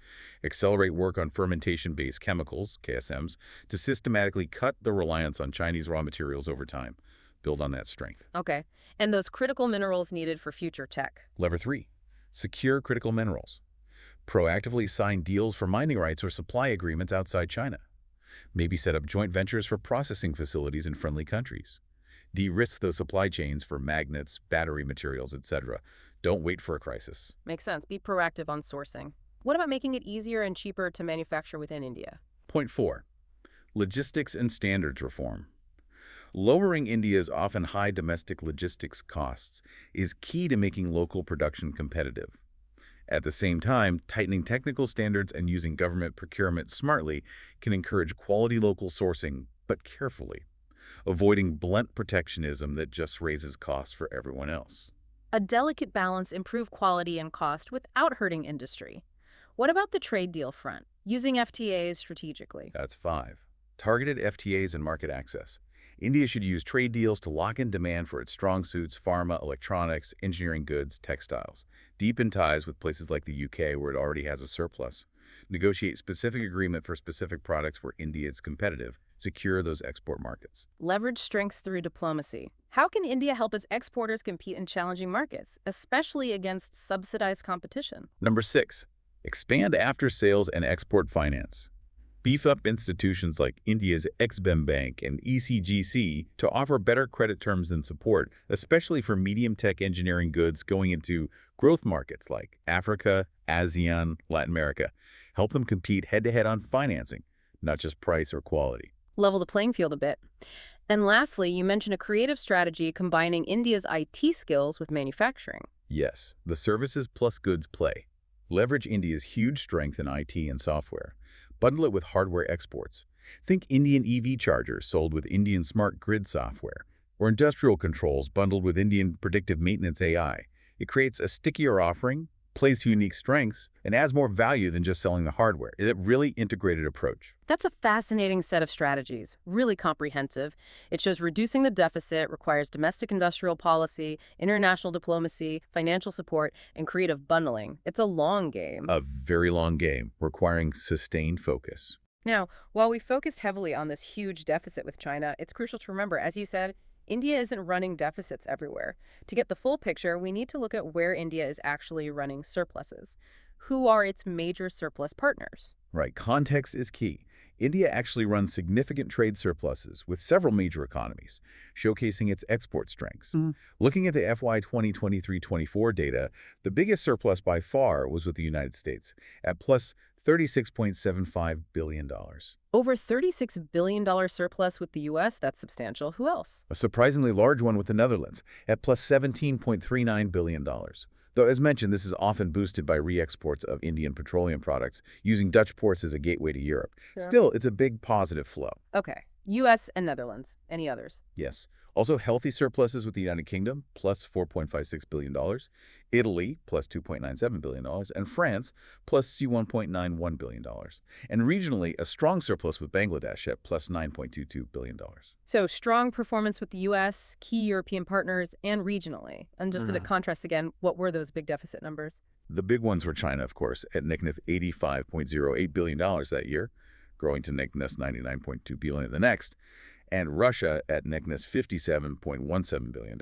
Accelerate work on fermentation-based chemicals, KSMs, to systematically cut the reliance on Chinese raw materials over time. Build on that strength. Okay. And those critical minerals needed for future tech. Lever 3. Secure critical minerals. Proactively sign deals for mining rights or supply agreements outside China. Maybe set up joint ventures for processing facilities in friendly countries. De-risk those supply chains for magnets, battery materials, etc. Don't wait for a crisis. Makes sense. Be proactive on sourcing. What about making it easier and cheaper to manufacture within India? Point 4. Logistics and standards reform. Lowering India's often high domestic logistics costs is key to making local production competitive. At the same time, tightening technical standards and using government procurement smartly can encourage quality local sourcing, but carefully, avoiding blunt protectionism that just raises costs for everyone else. A delicate balance, improve quality and cost without hurting industry. What about the trade deal front? Using FTAs strategically. That's 5. Targeted FTAs and market access. India should use trade deals to lock in demand for its strong suits, pharma, electronics, engineering goods, textiles. Deepen ties with places like the UK where it already has a surplus. Negotiate specific agreement for specific products where India is competitive. Secure those export markets. Leverage strengths through diplomacy. How can India help its exporters compete in challenging markets, especially against subsidized competition? Number 6. Expand after-sales and export finance. Beef up institutions like India's Exim Bank and ECGC to offer better credit terms and support, especially for medium-tech engineering goods going into growth markets like Africa, ASEAN, Latin America. Help them compete head-to-head on financing, not just price or quality. Level the playing field a bit. And lastly, you mentioned a creative strategy combining India's IT skills with manufacturing. Yes, the services plus goods play. Leverage India's huge strength in IT and software. Bundle it with hardware exports. Think Indian EV chargers sold with Indian smart grid software, or industrial controls bundled with Indian predictive maintenance AI. It creates a stickier offering, plays to unique strengths, and adds more value than just selling the hardware. It's a really integrated approach. That's a fascinating set of strategies, really comprehensive. It shows reducing the deficit requires domestic industrial policy, international diplomacy, financial support, and creative bundling. It's a long game. A very long game, requiring sustained focus. Now, while we focused heavily on this huge deficit with China, it's crucial to remember, as you said, India isn't running deficits everywhere. To get the full picture, we need to look at where India is actually running surpluses. Who are its major surplus partners? Right, context is key. India actually runs significant trade surpluses with several major economies, showcasing its export strengths. Looking at the FY 2023-24 data, the biggest surplus by far was with the United States, at plus $36.75 billion. Over $36 billion surplus with the U.S., that's substantial. Who else? A surprisingly large one with the Netherlands, at plus $17.39 billion. Though, as mentioned, this is often boosted by re-exports of Indian petroleum products, using Dutch ports as a gateway to Europe. Sure. Still, it's a big positive flow. Okay. U.S. and Netherlands. Any others? Yes. Also, healthy surpluses with the United Kingdom, plus $4.56 billion, Italy, plus $2.97 billion, and France, plus $1.91 billion. And regionally, a strong surplus with Bangladesh at plus $9.22 billion. So strong performance with the U.S., key European partners, and regionally. And just to contrast again, what were those big deficit numbers? The big ones were China, of course, at negative $85.08 billion that year, growing to negative $99.2 billion the next, and Russia at negative $57.17 billion,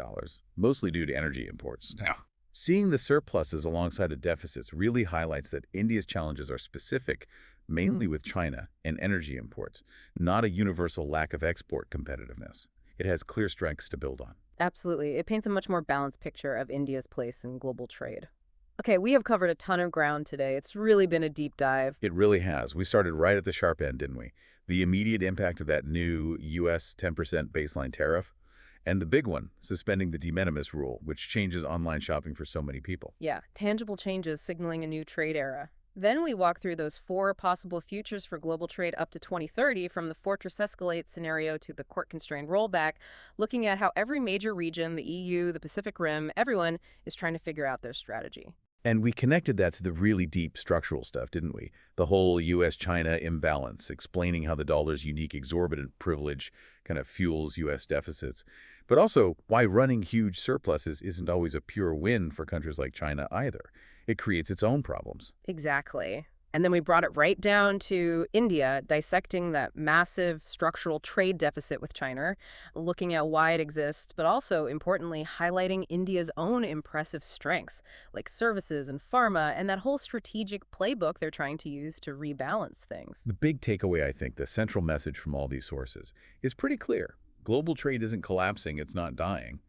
mostly due to energy imports. Now, seeing the surpluses alongside the deficits really highlights that India's challenges are specific, mainly with China and energy imports, not a universal lack of export competitiveness. It has clear strengths to build on. Absolutely. It paints a much more balanced picture of India's place in global trade. Okay, we have covered a ton of ground today. It's really been a deep dive. It really has. We started right at the sharp end, didn't we? The immediate impact of that new U.S. 10% baseline tariff, and the big one, suspending the de minimis rule, which changes online shopping for so many people. Yeah, tangible changes signaling a new trade era. Then we walk through those 4 possible futures for global trade up to 2030, from the fortress escalate scenario to the court-constrained rollback, looking at how every major region, the EU, the Pacific Rim, everyone is trying to figure out their strategy. And we connected that to the really deep structural stuff, didn't we? The whole U.S.-China imbalance, explaining how the dollar's unique exorbitant privilege kind of fuels U.S. deficits. But also why running huge surpluses isn't always a pure win for countries like China either. It creates its own problems. Exactly. And then we brought it right down to India, dissecting that massive structural trade deficit with China, looking at why it exists, but also, importantly, highlighting India's own impressive strengths, like services and pharma, and that whole strategic playbook they're trying to use to rebalance things. The big takeaway, I think, the central message from all these sources, is pretty clear. Global trade isn't collapsing, it's not dying,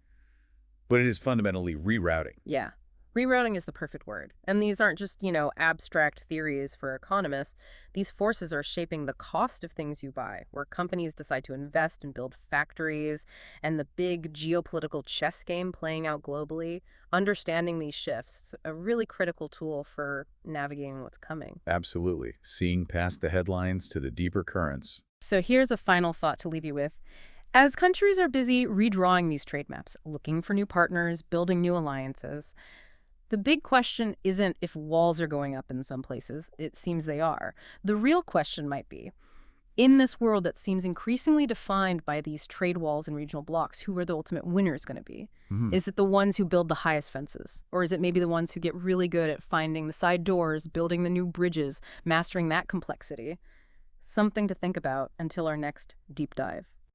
but it is fundamentally rerouting. Yeah. Rerouting is the perfect word. And these aren't just, abstract theories for economists. These forces are shaping the cost of things you buy, where companies decide to invest and build factories, and the big geopolitical chess game playing out globally. Understanding these shifts, a really critical tool for navigating what's coming. Absolutely. Seeing past the headlines to the deeper currents. So here's a final thought to leave you with. As countries are busy redrawing these trade maps, looking for new partners, building new alliances, the big question isn't if walls are going up in some places. It seems they are. The real question might be, in this world that seems increasingly defined by these trade walls and regional blocs, who are the ultimate winners going to be? Is it the ones who build the highest fences? Or is it maybe the ones who get really good at finding the side doors, building the new bridges, mastering that complexity? Something to think about until our next deep dive.